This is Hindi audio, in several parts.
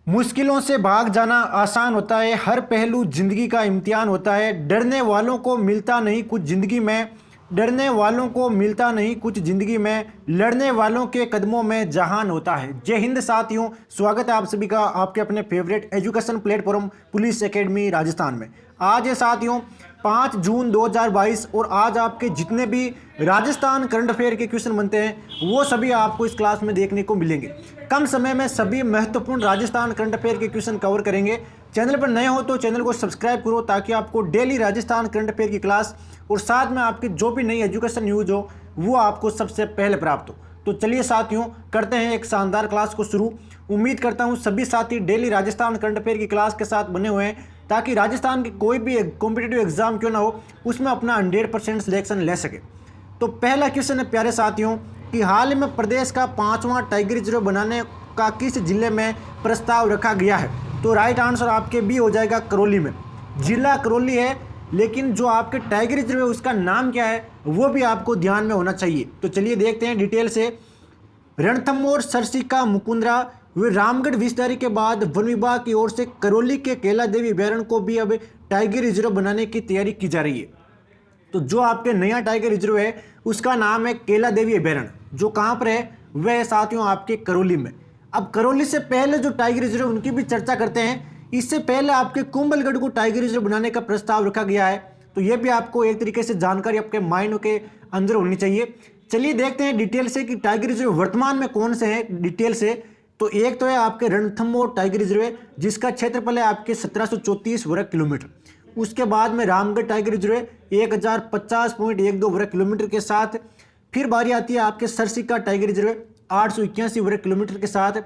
मुश्किलों से भाग जाना आसान होता है, हर पहलू जिंदगी का इम्तिहान होता है। डरने वालों को मिलता नहीं कुछ जिंदगी में, डरने वालों को मिलता नहीं कुछ जिंदगी में, लड़ने वालों के कदमों में जहान होता है। जय हिंद साथियों, स्वागत है आप सभी का आपके अपने favourite education platform police academy Rajasthan में। आज है साथियों 5 जून 2022 और आज आपके जितने भी राजस्थान करंट अफेयर के क्वेश्चन बनते हैं वो सभी आपको इस क्लास में देखने को मिलेंगे। कम समय में सभी महत्वपूर्ण राजस्थान करंट अफेयर के क्वेश्चन कवर करेंगे। चैनल पर नए हो तो चैनल को सब्सक्राइब करो ताकि आपको डेली राजस्थान करंट अफेयर की क्लास और साथ में आपकी जो भी नई एजुकेशन न्यूज हो वो आपको सबसे पहले प्राप्त हो। तो चलिए साथियों करते हैं एक शानदार क्लास को शुरू। उम्मीद करता हूं सभी साथी डेली राजस्थान करंट अफेयर की क्लास के साथ बने हुए हैं ताकि राजस्थान की कोई भी कॉम्पिटिटिव एग्जाम क्यों ना हो उसमें अपना 100% सिलेक्शन ले सके। तो पहला क्वेश्चन है प्यारे साथियों कि हाल ही में प्रदेश का 5वां टाइगर रिजर्व बनाने का किस जिले में प्रस्ताव रखा गया है? तो राइट आंसर आपके बी हो जाएगा करौली में। जिला करौली है लेकिन जो आपके टाइगर रिजर्व है उसका नाम क्या है वो भी आपको ध्यान में होना चाहिए। तो चलिए देखते हैं डिटेल से। रणथंभौर, सरसिका, मुकुंदरा वे रामगढ़ विस्तारी के बाद वन विभाग की ओर से करौली के केला देवी अभ्यारण्य को भी अब टाइगर रिजर्व बनाने की तैयारी की जा रही है। तो जो आपके नया टाइगर रिजर्व है उसका नाम है केला देवी अभ्यारण्य, जो कहाँ पर है वह साथियों आपके करौली में। अब करौली से पहले जो टाइगर रिजर्व उनकी भी चर्चा करते हैं। इससे पहले आपके कुंभलगढ़ को टाइगर रिजर्व बनाने का प्रस्ताव रखा गया है। तो यह भी आपको एक तरीके से जानकारी आपके माइंड के अंदर होनी चाहिए। चलिए देखते हैं डिटेल से कि टाइगर रिजर्व वर्तमान में कौन से हैं डिटेल से। तो एक तो है आपके रणथंभौर टाइगर रिजर्व जिसका क्षेत्रफल है आपके 1734 वर्ग किलोमीटर। उसके बाद में रामगढ़ टाइगर रिजर्व 1050.12 वर्ग किलोमीटर के साथ। फिर बारी आती है आपके सरसिका टाइगर रिजर्व 881 वर्ग किलोमीटर के साथ।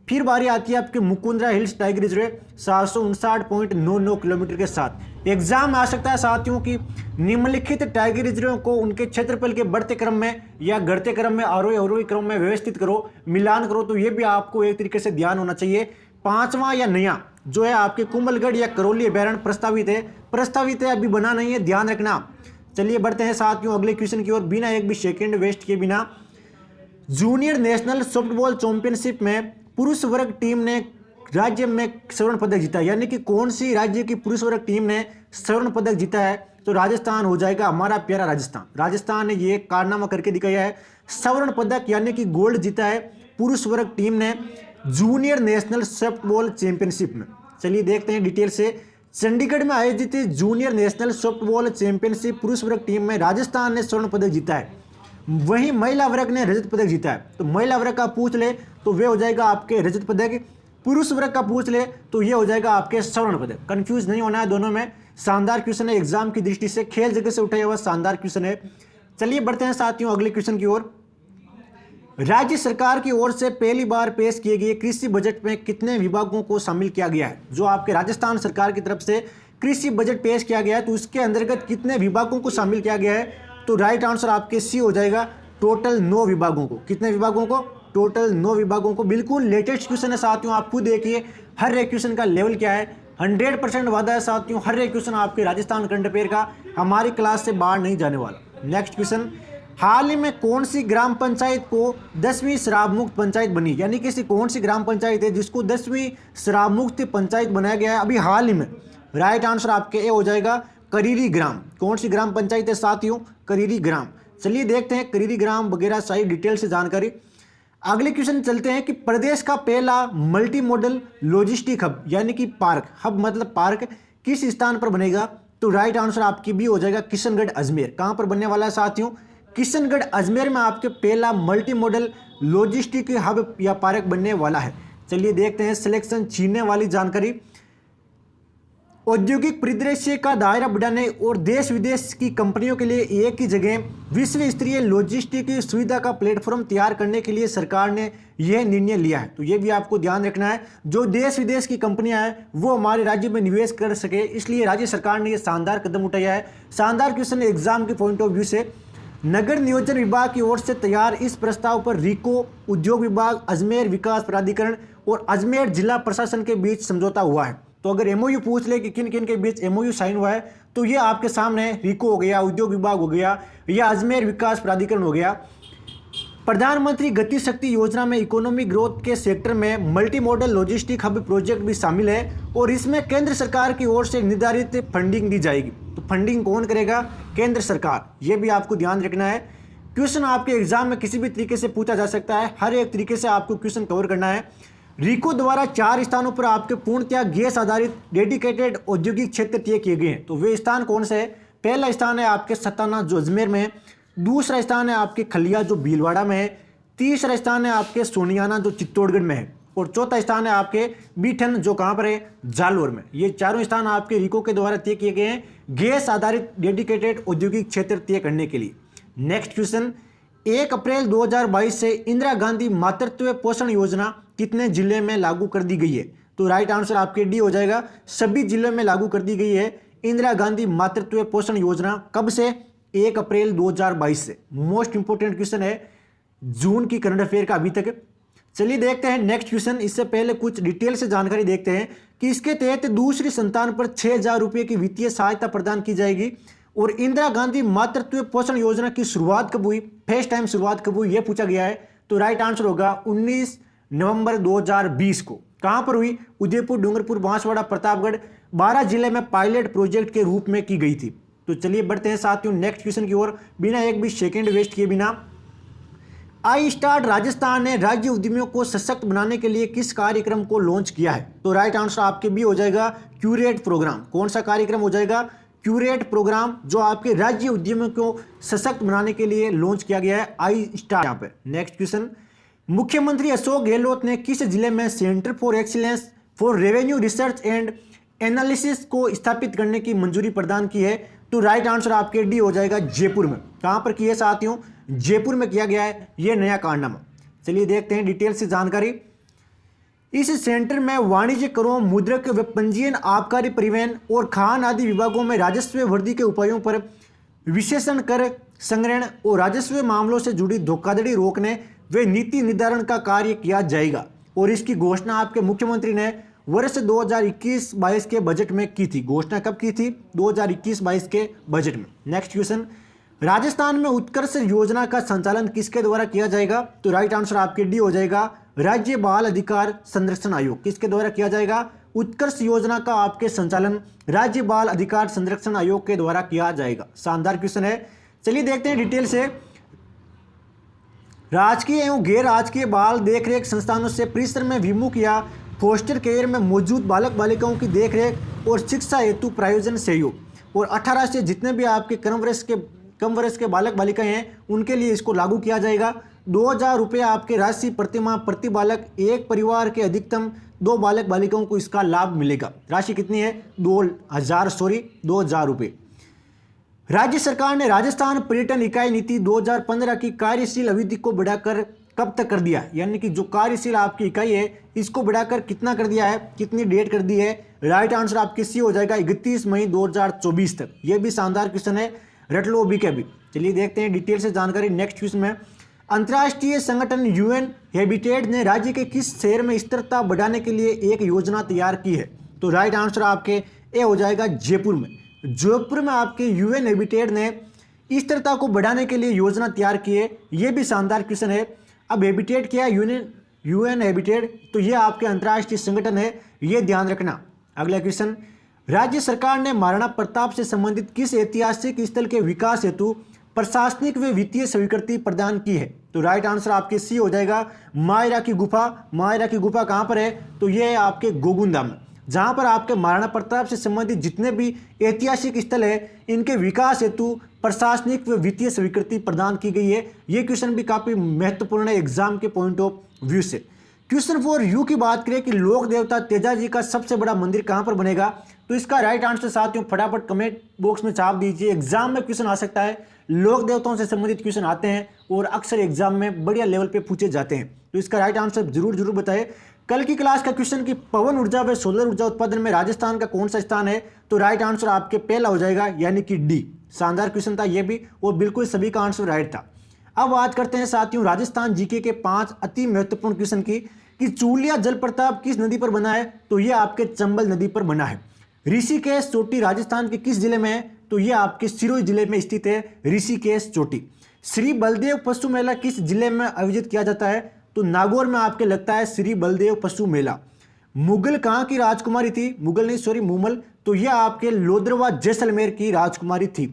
फिर बारी आती है आपके Mukundra hills tiger reserve 759.99 kilometre के साथ। एग्जाम आ सकता है साथियों की निम्नलिखित टाइगर रिजर्व को उनके क्षेत्रफल के बढ़ते क्रम में या घटते क्रम में आरोही क्रम में व्यवस्थित करो, मिलान करो। तो ये भी आपको एक तरीके से ध्यान होना चाहिए। 5वां या नया जो है आपके कुंभलगढ़ या करौली अभ्यारण्य प्रस्तावित है, अभी बना नहीं है, ध्यान रखना। चलिए बढ़ते हैं साथियों अगले क्वेश्चन की ओर बिना एक भी सेकेंड वेस्ट किए बिना। जूनियर नेशनल सॉफ्टबॉल चैंपियनशिप में पुरुष वर्ग टीम ने राज्य में स्वर्ण पदक जीता, यानी कि कौन सी राज्य की पुरुष वर्ग टीम ने स्वर्ण पदक जीता है? तो राजस्थान हो जाएगा, हमारा प्यारा राजस्थान। राजस्थान ने ये कारनामा करके दिखाया है, स्वर्ण पदक यानी कि गोल्ड जीता है पुरुष वर्ग टीम ने जूनियर नेशनल सॉफ्टबॉल चैंपियनशिप में। चलिए देखते हैं डिटेल से। चंडीगढ़ में आयोजित जूनियर नेशनल सॉफ्टबॉल चैंपियनशिप पुरुष वर्ग टीम में राजस्थान ने स्वर्ण पदक जीता है, वहीं महिला वर्ग ने रजत पदक जीता है। तो महिला वर्ग का पूछ ले तो वे हो जाएगा आपके रजत पदक, पुरुष वर्ग का पूछ ले तो ये हो जाएगा आपके स्वर्ण पदक। कंफ्यूज नहीं होना है दोनों में। शानदार क्वेश्चन है, एग्जाम की दृष्टि से खेल जगह से उठाया हुआ शानदार क्वेश्चन है। चलिए बढ़ते हैं साथियों अगले क्वेश्चन की ओर। राज्य सरकार की ओर से पहली बार पेश किए गए कृषि बजट में कितने विभागों को शामिल किया गया है? जो आपके राजस्थान सरकार की तरफ से कृषि बजट पेश किया गया है तो उसके अंतर्गत कितने विभागों को शामिल किया गया है? तो राइट आंसर आपके सी हो जाएगा, टोटल 9 विभागों को। कितने विभागों को? टोटल 9 विभागों को। बिल्कुल लेटेस्ट क्वेश्चन है साथियों, आप खुद देखिए हर एक क्वेश्चन का लेवल क्या है। 100% वादा है साथियों, हर एक क्वेश्चन आपके राजस्थान करंट अफेयर का हमारी क्लास से बाहर नहीं जाने वाला। नेक्स्ट क्वेश्चन, हाल ही में कौन सी ग्राम पंचायत को 10वीं शराब मुक्त पंचायत बनी? यानी कि कौन सी ग्राम पंचायत है जिसको 10वीं शराब मुक्त पंचायत बनाया गया है अभी हाल ही में? राइट आंसर आपके ए हो जाएगा, करीरी ग्राम। कौन सी ग्राम पंचायत है साथियों? करीरी ग्राम। चलिए देखते हैं करीरी ग्राम वगैरह सारी डिटेल से जानकारी। अगले क्वेश्चन चलते हैं कि प्रदेश का पहला मल्टी मॉडल लॉजिस्टिक हब यानी कि पार्क, हब मतलब पार्क, किस स्थान पर बनेगा? तो राइट आंसर आपकी भी हो जाएगा किशनगढ़ अजमेर। कहां पर बनने वाला है साथियों? किशनगढ़ अजमेर में आपके पहला मल्टी मॉडल लॉजिस्टिक हब या पार्क बनने वाला है। चलिए देखते हैं सिलेक्शन छीनने वाली जानकारी। औद्योगिक परिदृश्य का दायरा बढ़ाने और देश विदेश की कंपनियों के लिए एक ही जगह विश्व स्तरीय लॉजिस्टिक सुविधा का प्लेटफॉर्म तैयार करने के लिए सरकार ने यह निर्णय लिया है। तो ये भी आपको ध्यान रखना है, जो देश विदेश की कंपनियां हैं वो हमारे राज्य में निवेश कर सके, इसलिए राज्य सरकार ने यह शानदार कदम उठाया है। शानदार क्वेश्चन एग्जाम के पॉइंट ऑफ व्यू से। नगर नियोजन विभाग की ओर से तैयार इस प्रस्ताव पर रिको, उद्योग विभाग, अजमेर विकास प्राधिकरण और अजमेर जिला प्रशासन के बीच समझौता हुआ है। तो अगर एमओयू पूछ ले कि किन किन के बीच एमओयू साइन हुआ है तो ये आपके सामने रिको हो गया, उद्योग विभाग हो गया या अजमेर विकास प्राधिकरण हो गया। प्रधानमंत्री गति शक्ति योजना में इकोनॉमिक ग्रोथ के सेक्टर में multi modal logistic hub project भी शामिल है और इसमें केंद्र सरकार की ओर से निर्धारित फंडिंग दी जाएगी। तो फंडिंग कौन करेगा? केंद्र सरकार। ये भी आपको ध्यान रखना है। क्वेश्चन आपके एग्जाम में किसी भी तरीके से पूछा जा सकता है, हर एक तरीके से आपको क्वेश्चन कवर करना है। रिको द्वारा 4 स्थानों पर आपके पूर्णतया गैस आधारित डेडिकेटेड औद्योगिक क्षेत्र तय किए गए हैं। तो वे स्थान कौन से है? पहला स्थान है आपके सताना जो अजमेर में है, दूसरा स्थान है आपके खलिया जो भीलवाड़ा में है, तीसरा स्थान है आपके सोनियाना जो चित्तौड़गढ़ में है और चौथा स्थान है आपके बीठन जो कहाँ पर है? जालौर में। ये चारों स्थान आपके रिको के द्वारा तय किए गए हैं गैस आधारित डेडिकेटेड औद्योगिक क्षेत्र तय करने के लिए। नेक्स्ट क्वेश्चन, 1 अप्रैल 2022 से इंदिरा गांधी मातृत्व पोषण योजना कितने जिले में लागू कर दी गई है? तो राइट आंसर आपके डी हो जाएगा। सभी जिलों में लागू कर दी गई है इंदिरा गांधी मातृत्व पोषण योजना। कब से? 1 अप्रैल 2022 से। मोस्ट इंपोर्टेंट क्वेश्चन है जून की करंट अफेयर का अभी तक। चलिए देखते हैं नेक्स्ट क्वेश्चन। इससे पहले कुछ डिटेल से जानकारी देखते हैं कि इसके तहत दूसरी संतान पर 6,000 रुपये की वित्तीय सहायता प्रदान की जाएगी। और इंदिरा गांधी मातृत्व पोषण योजना की शुरुआत कब हुई? फर्स्ट टाइम शुरुआत कब हुई, यह पूछा गया है। तो राइट आंसर होगा 19 नवंबर 2020 को। कहां पर हुई? उदयपुर, डूंगरपुर, बांसवाड़ा, प्रतापगढ़ 12 जिले में पायलट प्रोजेक्ट के रूप में की गई थी। तो चलिए बढ़ते हैं साथियों नेक्स्ट क्वेश्चन की ओर, बिना एक भी सेकेंड वेस्ट किए बिना। आई स्टार्ट राजस्थान ने राज्य उद्यमियों को सशक्त बनाने के लिए किस कार्यक्रम को लॉन्च किया है? तो राइट आंसर आपके भी हो जाएगा क्यूरेट प्रोग्राम। कौन सा कार्यक्रम हो जाएगा? क्यूरेट प्रोग्राम, जो आपके राज्य उद्यमियों को सशक्त बनाने के लिए लॉन्च किया गया है आई स्टार्ट। यहाँ पे नेक्स्ट क्वेश्चन, मुख्यमंत्री अशोक गहलोत ने किस जिले में centre for excellence for revenue research and analysis को स्थापित करने की मंजूरी प्रदान की है? तो राइट आंसर आपके डी हो जाएगा जयपुर में। कहां पर किया साथियों? जयपुर में किया गया है यह नया कारनामा। चलिए देखते हैं डिटेल से जानकारी। इस सेंटर में वाणिज्य करों, मुद्रक व पंजीयन, आबकारी, परिवहन और खान आदि विभागों में राजस्व वृद्धि के उपायों पर विशेषण कर संग्रहण और राजस्व मामलों से जुड़ी धोखाधड़ी रोकने व नीति निर्धारण का कार्य किया जाएगा। और इसकी घोषणा आपके मुख्यमंत्री ने वर्ष 2021-22 के बजट में की थी। घोषणा कब की थी? 2021-22 के बजट में। नेक्स्ट क्वेश्चन, राजस्थान में उत्कर्ष योजना का संचालन किसके द्वारा किया जाएगा? तो राइट आंसर आपके डी हो जाएगा राज्य बाल अधिकार संरक्षण आयोग। किसके द्वारा किया जाएगा? उत्कर्ष योजना का आपके संचालन राज्य बाल अधिकार संरक्षण आयोग के द्वारा किया जाएगा। शानदार क्वेश्चन है। चलिए देखते हैं डिटेल से। राजकीय एवं गैर राजकीय बाल देखरेख संस्थानों से परिसर में विमुख या फोस्टर केयर में मौजूद बालक बालिकाओं की देखरेख और शिक्षा हेतु प्रायोजन सहयोग और 18 से जितने भी आपके कम वर्ष के बालक बालिकाएं हैं उनके लिए इसको लागू किया जाएगा। 2,000 रुपये आपके राशि प्रतिमाह प्रति बालक, एक परिवार के अधिकतम 2 बालक बालिकाओं को इसका लाभ मिलेगा। राशि कितनी है? 2,000 रुपये। राज्य सरकार ने राजस्थान पर्यटन इकाई नीति 2015 की कार्यशील अवधि को बढ़ाकर कब तक कर दिया? यानी कि जो कार्यशील आपकी इकाई है इसको बढ़ाकर कितना कर दिया है, कितनी डेट कर दी है? राइट आंसर आपके सी हो जाएगा 31 मई 2024 तक। यह भी शानदार क्वेश्चन है, रट लो अभी के अभी। चलिए देखते हैं डिटेल से जानकारी नेक्स्ट क्वेश्चन में। अंतर्राष्ट्रीय संगठन यूएन हैबिटेट ने राज्य के किस शहर में स्थिरता बढ़ाने के लिए एक योजना तैयार की है? तो राइट आंसर आपके ए हो जाएगा जयपुर में। जयपुर में आपके यूएन हैबिटेट ने स्थिरता को बढ़ाने के लिए योजना तैयार की है। यह भी शानदार क्वेश्चन है। अब हैबिटेट क्या है? यूएन हैबिटेट, तो यह आपके अंतर्राष्ट्रीय संगठन है, यह ध्यान रखना। अगला क्वेश्चन, राज्य सरकार ने महाराणा प्रताप से संबंधित किस ऐतिहासिक स्थल के विकास हेतु प्रशासनिक व वित्तीय स्वीकृति प्रदान की है? तो राइट आंसर आपके सी हो जाएगा मायरा की गुफा। मायरा की गुफा कहां पर है? तो यह है आपके गोगुंदा में, जहां पर आपके महाराणा प्रताप से संबंधित जितने भी ऐतिहासिक स्थल है इनके विकास हेतु प्रशासनिक व वित्तीय स्वीकृति प्रदान की गई है। ये क्वेश्चन भी काफी महत्वपूर्ण है एग्जाम के पॉइंट ऑफ व्यू से। क्वेश्चन फॉर यू की बात करें कि लोक देवता तेजाजी का सबसे बड़ा मंदिर कहां पर बनेगा? तो इसका राइट आंसर साथियों फटाफट कमेंट बॉक्स में छाप दीजिए। एग्जाम में क्वेश्चन आ सकता है, लोक देवताओं से संबंधित क्वेश्चन आते हैं और अक्सर एग्जाम में बढ़िया लेवल पे पूछे जाते हैं, तो इसका राइट आंसर जरूर बताएं। कल की क्लास का क्वेश्चन कि पवन ऊर्जा व सोलर ऊर्जा उत्पादन में राजस्थान का कौन सा स्थान है? तो राइट आंसर आपके पहला हो जाएगा, यानी कि डी। शानदार क्वेश्चन था ये भी और बिल्कुल सभी का आंसर राइट था। अब बात करते हैं साथियों राजस्थान जीके के 5 अति महत्वपूर्ण क्वेश्चन की कि चूलिया जलप्रपात किस नदी पर बना है? तो ये आपके चंबल नदी पर बना है। ऋषिकेश चोटी राजस्थान के किस जिले में है? तो ये आपके सिरोही जिले में स्थित है ऋषिकेश चोटी। श्री बलदेव पशु मेला किस जिले में आयोजित किया जाता है? तो नागौर में आपके लगता है श्री बलदेव पशु मेला। मुगल कहाँ की राजकुमारी थी? मुगल नहीं, सॉरी, मुमल। तो यह आपके लोदरवा जैसलमेर की राजकुमारी थी।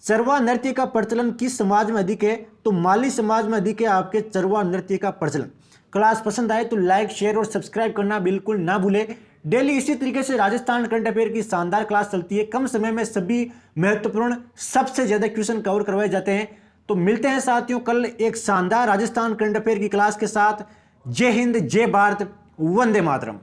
चरवा नृत्य का प्रचलन किस समाज में अधिक है? तो माली समाज में अधिक है आपके चरवा नृत्य का प्रचलन। क्लास पसंद आए तो लाइक, शेयर और सब्सक्राइब करना बिल्कुल ना भूलें। डेली इसी तरीके से राजस्थान करंट अफेयर की शानदार क्लास चलती है। कम समय में सभी महत्वपूर्ण सबसे ज्यादा क्वेश्चन कवर करवाए जाते हैं। तो मिलते हैं साथियों कल एक शानदार राजस्थान करंट अफेयर की क्लास के साथ। जय हिंद, जय भारत, वंदे मातरम।